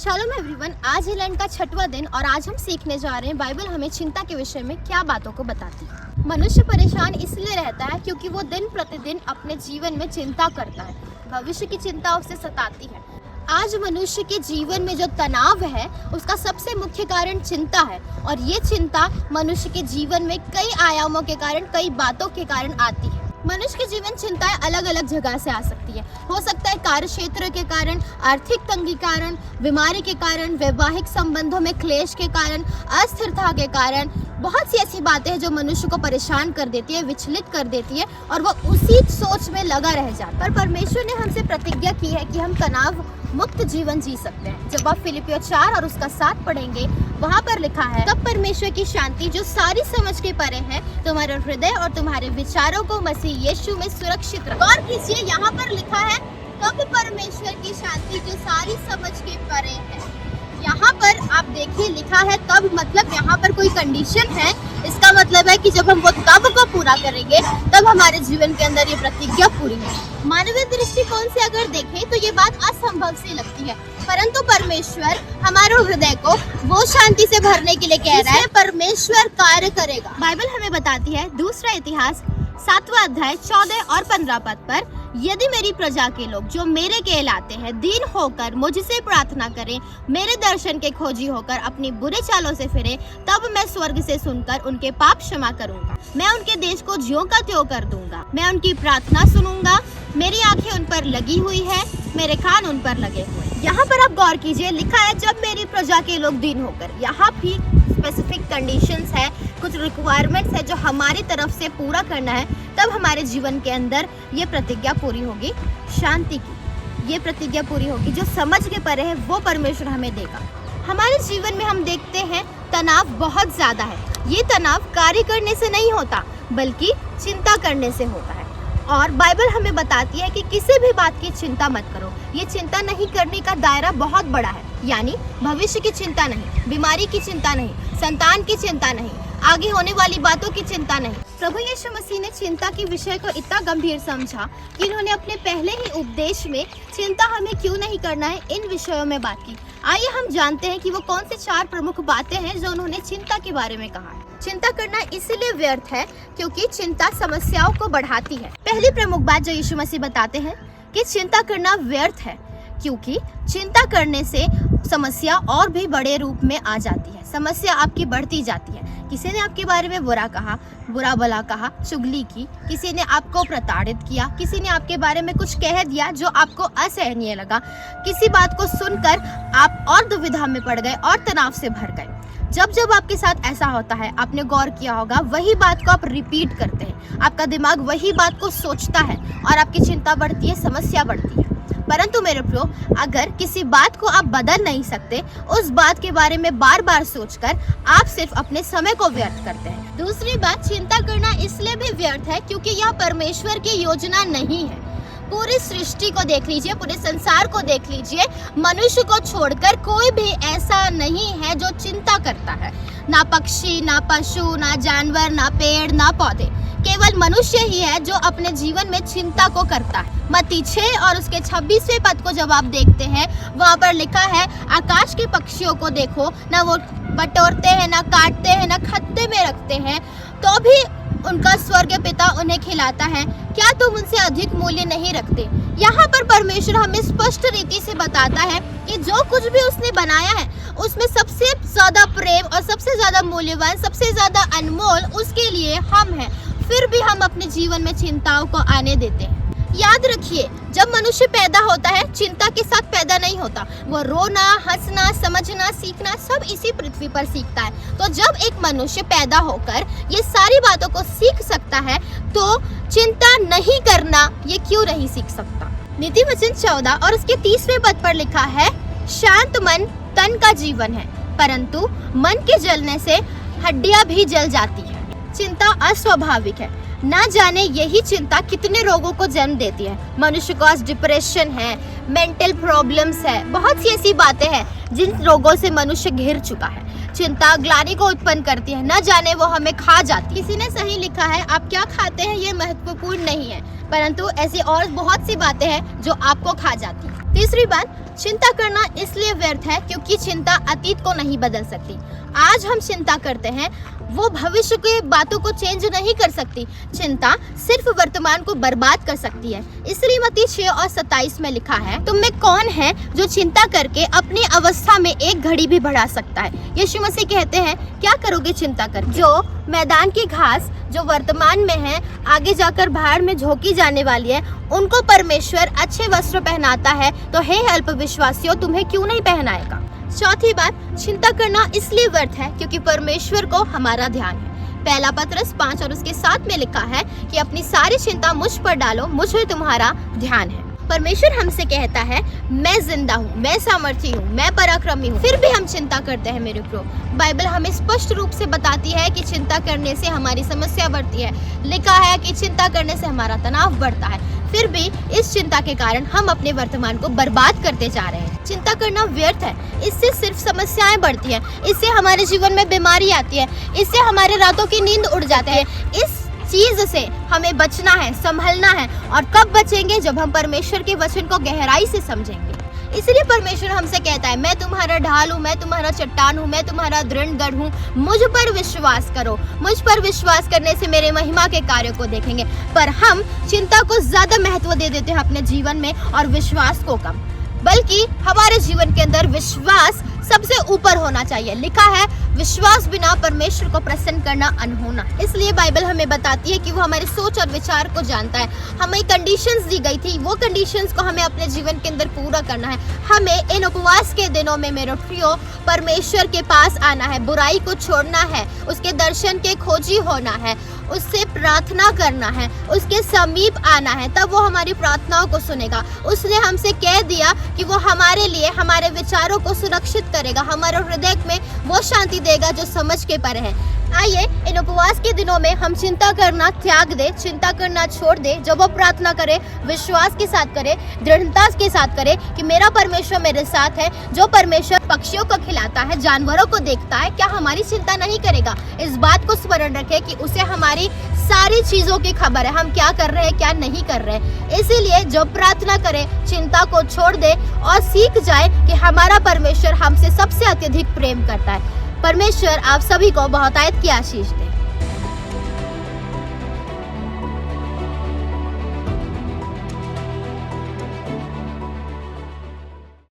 Shalom everyone, आज है land का 6वां दिन और आज हम सीखने जा रहे हैं बाइबल हमें चिंता के विषय में क्या बातों को बताती है। मनुष्य परेशान इसलिए रहता है क्योंकि वो दिन प्रतिदिन अपने जीवन में चिंता करता है। भविष्य की चिंता उसे सताती है। आज मनुष्य के जीवन में जो तनाव है उसका सबसे मुख्य कारण चिंता है और ये चिंता मनुष्य के जीवन में कई आयामों के कारण, कई बातों के कारण आती है। मनुष्य के जीवन चिंताएं अलग अलग जगह से आ सकती है। हो सकता है कार्य क्षेत्र के कारण, आर्थिक तंगी के कारण, बीमारी के कारण, वैवाहिक संबंधों में क्लेश के कारण, अस्थिरता के कारण। बहुत सी ऐसी बातें हैं जो मनुष्य को परेशान कर देती है, विचलित कर देती है और वो उसी सोच में लगा रह जाता है। पर परमेश्वर ने हमसे प्रतिज्ञा की है कि हम तनाव मुक्त जीवन जी सकते हैं। जब आप फिलिपियों 4 और उसका 7 पढ़ेंगे, वहाँ पर लिखा है, तब परमेश्वर की शांति जो सारी समझ के परे है तुम्हारे हृदय और तुम्हारे विचारों को मसीह यीशु में सुरक्षित रखे। गौर कीजिए, यहाँ पर लिखा है तब परमेश्वर की शांति जो सारी समझ के परे है। यहाँ पर आप देखिए लिखा है तब, मतलब यहाँ पर कोई कंडीशन है। इसका मतलब है कि जब हम वो तब को पूरा करेंगे तब हमारे जीवन के अंदर ये प्रतिज्ञा पूरी है। मानवीय दृष्टिकोण से अगर देखें तो ये बात असंभव सी लगती है, परंतु परमेश्वर हमारे हृदय को वो शांति से भरने के लिए कह रहा है। परमेश्वर कार्य करेगा। बाइबल हमें बताती है, दूसरा इतिहास 7वां अध्याय 14 और 15 पद पर, यदि मेरी प्रजा के लोग जो मेरे कहलाते हैं दीन होकर मुझसे प्रार्थना करें, मेरे दर्शन के खोजी होकर अपनी बुरे चालों से फिरे, तब मैं स्वर्ग से सुनकर उनके पाप क्षमा करूंगा। मैं उनके देश को ज्यों का त्यों कर दूंगा। मैं उनकी प्रार्थना सुनूंगा। मेरी आंखें उन पर लगी हुई है, मेरे कान उन पर लगे हुए। यहाँ पर आप गौर कीजिए, लिखा है जब मेरी प्रजा के लोग दीन होकर। यहाँ भी स्पेसिफिक कंडीशंस है, कुछ रिक्वायरमेंट्स है जो हमारी तरफ से पूरा करना है, तब हमारे जीवन के अंदर ये प्रतिज्ञा पूरी होगी। शांति की ये प्रतिज्ञा पूरी होगी। जो समझ के परे है वो परमेश्वर हमें देगा। हमारे जीवन में हम देखते हैं तनाव बहुत ज्यादा है। ये तनाव कार्य करने से नहीं होता बल्कि चिंता करने से होता है। और बाइबल हमें बताती है कि किसी भी बात की चिंता मत करो। ये चिंता नहीं करने का दायरा बहुत बड़ा है, यानी भविष्य की चिंता नहीं, बीमारी की चिंता नहीं, संतान की चिंता नहीं, आगे होने वाली बातों की चिंता नहीं। प्रभु यीशु मसीह ने चिंता के विषय को इतना गंभीर समझा कि इन्होंने अपने पहले ही उपदेश में चिंता हमें क्यों नहीं करना है इन विषयों में बात की। आइए हम जानते हैं कि वो कौन से 4 प्रमुख बातें हैं जो उन्होंने चिंता के बारे में कहा है। चिंता करना इसलिए व्यर्थ है क्योंकि चिंता समस्याओं को बढ़ाती है। पहली प्रमुख बात जो यीशु मसीह बताते हैं कि चिंता करना व्यर्थ है क्योंकि चिंता करने से समस्या और भी बड़े रूप में आ जाती है। समस्या आपकी बढ़ती जाती है। किसी ने आपके बारे में बुरा कहा, बुरा भला कहा, चुगली की, किसी ने आपको प्रताड़ित किया, किसी ने आपके बारे में कुछ कह दिया जो आपको असहनीय लगा। किसी बात को सुनकर आप और दुविधा में पड़ गए और तनाव से भर गए। जब जब आपके साथ ऐसा होता है, आपने गौर किया होगा, वही बात को आप रिपीट करते हैं। आपका दिमाग वही बात को सोचता है और आपकी चिंता बढ़ती है, समस्या बढ़ती है। परंतु मेरे प्रियो, अगर किसी बात को आप बदल नहीं सकते, उस बात के बारे में बार बार सोचकर आप सिर्फ अपने समय को व्यर्थ करते हैं। दूसरी बात, चिंता करना इसलिए भी व्यर्थ है क्योंकि यह परमेश्वर की योजना नहीं है। पूरी सृष्टि को देख लीजिए, पूरे संसार को देख लीजिए, मनुष्य को छोड़कर कोई भी ऐसा नहीं है जो चिंता करता है। ना पक्षी, ना पशु, ना जानवर, ना पेड़, ना पौधे, केवल मनुष्य ही है जो अपने जीवन में चिंता को करता है। मत्ती 6 और उसके 26वें पद को जब आप देखते हैं, वहाँ पर लिखा है, आकाश के पक्षियों को देखो, ना वो बटोरते हैं, ना काटते हैं, ना खत्ते में रखते हैं, तो भी उनका स्वर्ग पिता उन्हें खिलाता है। क्या तुम उनसे अधिक मूल्य नहीं रखते? यहाँ पर परमेश्वर हमें स्पष्ट रीति से बताता है कि जो कुछ भी उसने बनाया है उसमें सबसे ज्यादा प्रेम और सबसे ज्यादा मूल्यवान, सबसे ज्यादा अनमोल उसके लिए हम हैं। फिर भी हम अपने जीवन में चिंताओं को आने देते हैं। याद रखिए, जब मनुष्य पैदा होता है चिंता के साथ पैदा नहीं होता। वो रोना, हंसना, समझना, सीखना सब इसी पृथ्वी पर सीखता है। तो जब एक मनुष्य पैदा होकर ये सारी बातों को सीख सकता है तो चिंता नहीं करना ये क्यों नहीं सीख सकता? नीति वचन 14 और उसके 30वें पद पर लिखा है, शांत मन तन का जीवन है, परंतु मन के जलने से हड्डियां भी जल जाती है। चिंता अस्वाभाविक है। ना जाने यही चिंता कितने रोगों को जन्म देती है। मनुष्य को आज डिप्रेशन है, मेंटल प्रॉब्लम्स है, बहुत सी ऐसी बातें हैं जिन रोगों से मनुष्य घिर चुका है। चिंता ग्लानि को उत्पन्न करती है, न जाने वो हमें खा जाती है। किसी ने सही लिखा है, आप क्या खाते हैं ये महत्वपूर्ण नहीं है, परंतु ऐसी और बहुत सी बातें हैं जो आपको खा जाती है। तीसरी बात, चिंता करना इसलिए व्यर्थ है क्योंकि चिंता अतीत को नहीं बदल सकती। आज हम चिंता करते हैं वो भविष्य के बातों को चेंज नहीं कर सकती। चिंता सिर्फ वर्तमान को बर्बाद कर सकती है। इसलिए मत्ती 6:27 में लिखा है, तुम में कौन है जो चिंता करके अपनी अवस्था में एक घड़ी भी बढ़ा सकता है। यीशु मसीह कहते हैं, क्या करोगे चिंता कर। जो मैदान की घास जो वर्तमान में है आगे जाकर भाड़ में झोंकी जाने वाली है, उनको परमेश्वर अच्छे वस्त्र पहनाता है, तो हे अल्पविश्वासियों तुम्हें क्यों नहीं पहनाएगा। चौथी बात, चिंता करना इसलिए व्यर्थ है क्योंकि परमेश्वर को हमारा ध्यान है। पहला पत्रस 5 और उसके 7 में लिखा है कि अपनी सारी चिंता मुझ पर डालो, मुझ पर तुम्हारा ध्यान है। परमेश्वर हमसे कहता है, मैं जिंदा हूँ, मैं सामर्थी हूँ, मैं पराक्रमी हूँ, फिर भी हम चिंता करते हैं। मेरे प्रो, बाइबल हमें स्पष्ट रूप से बताती है कि चिंता करने से हमारी समस्या बढ़ती है। लिखा है कि चिंता करने से हमारा तनाव बढ़ता है। फिर भी इस चिंता के कारण हम अपने वर्तमान को बर्बाद करते जा रहे हैं। चिंता करना व्यर्थ है। इससे सिर्फ समस्याएं बढ़ती हैं, इससे हमारे जीवन में बीमारी आती है, इससे हमारे रातों की नींद उड़ जाती है। इस चीज से हमें बचना है, संभलना है। और कब बचेंगे? जब हम परमेश्वर के वचन को गहराई से समझेंगे। इसलिए परमेश्वर हमसे कहता है, मैं तुम्हारा ढाल हूँ, मैं तुम्हारा चट्टान हूँ, मैं तुम्हारा दृढ़ गढ़ हूँ, मुझ पर विश्वास करो। मुझ पर विश्वास करने से मेरे महिमा के कार्यों को देखेंगे। पर हम चिंता को ज्यादा महत्व दे देते हैं अपने जीवन में और विश्वास को कम। बल्कि हमारे जीवन के अंदर विश्वास सबसे ऊपर होना चाहिए। लिखा है, विश्वास बिना परमेश्वर को प्रसन्न करना अनहोना। इसलिए बाइबल हमें बताती है कि वो हमारे सोच और विचार को जानता है। हमें कंडीशंस दी गई थी, वो कंडीशंस को हमें अपने जीवन के अंदर पूरा करना है। हमें इन उपवास के दिनों में मेरे प्रियो परमेश्वर के पास आना है, बुराई को छोड़ना है, उसके दर्शन के खोजी होना है, उससे प्रार्थना करना है, उसके समीप आना है, तब वो हमारी प्रार्थनाओं को सुनेगा। उसने हमसे कह दिया कि वो हमारे लिए हमारे विचारों को सुरक्षित करेगा, हमारे हृदय में वो शांति देगा जो समझ के परे है। आइए इन उपवास के दिनों में हम चिंता करना त्याग दे, चिंता करना छोड़ दे। जब वो प्रार्थना करे, विश्वास के साथ करे, दृढ़ता के साथ करे कि मेरा परमेश्वर मेरे साथ है। जो परमेश्वर पक्षियों को खिलाता है, जानवरों को देखता है, क्या हमारी चिंता नहीं करेगा? इस बात को स्मरण रखे कि उसे हमारी सारी चीजों की खबर है, हम क्या कर रहे हैं, क्या नहीं कर रहे। इसीलिए जब प्रार्थना करे, चिंता को छोड़ दे और सीख जाए कि हमारा परमेश्वर हमसे सबसे अत्यधिक प्रेम करता है। परमेश्वर आप सभी को बहुतायत की आशीष दे।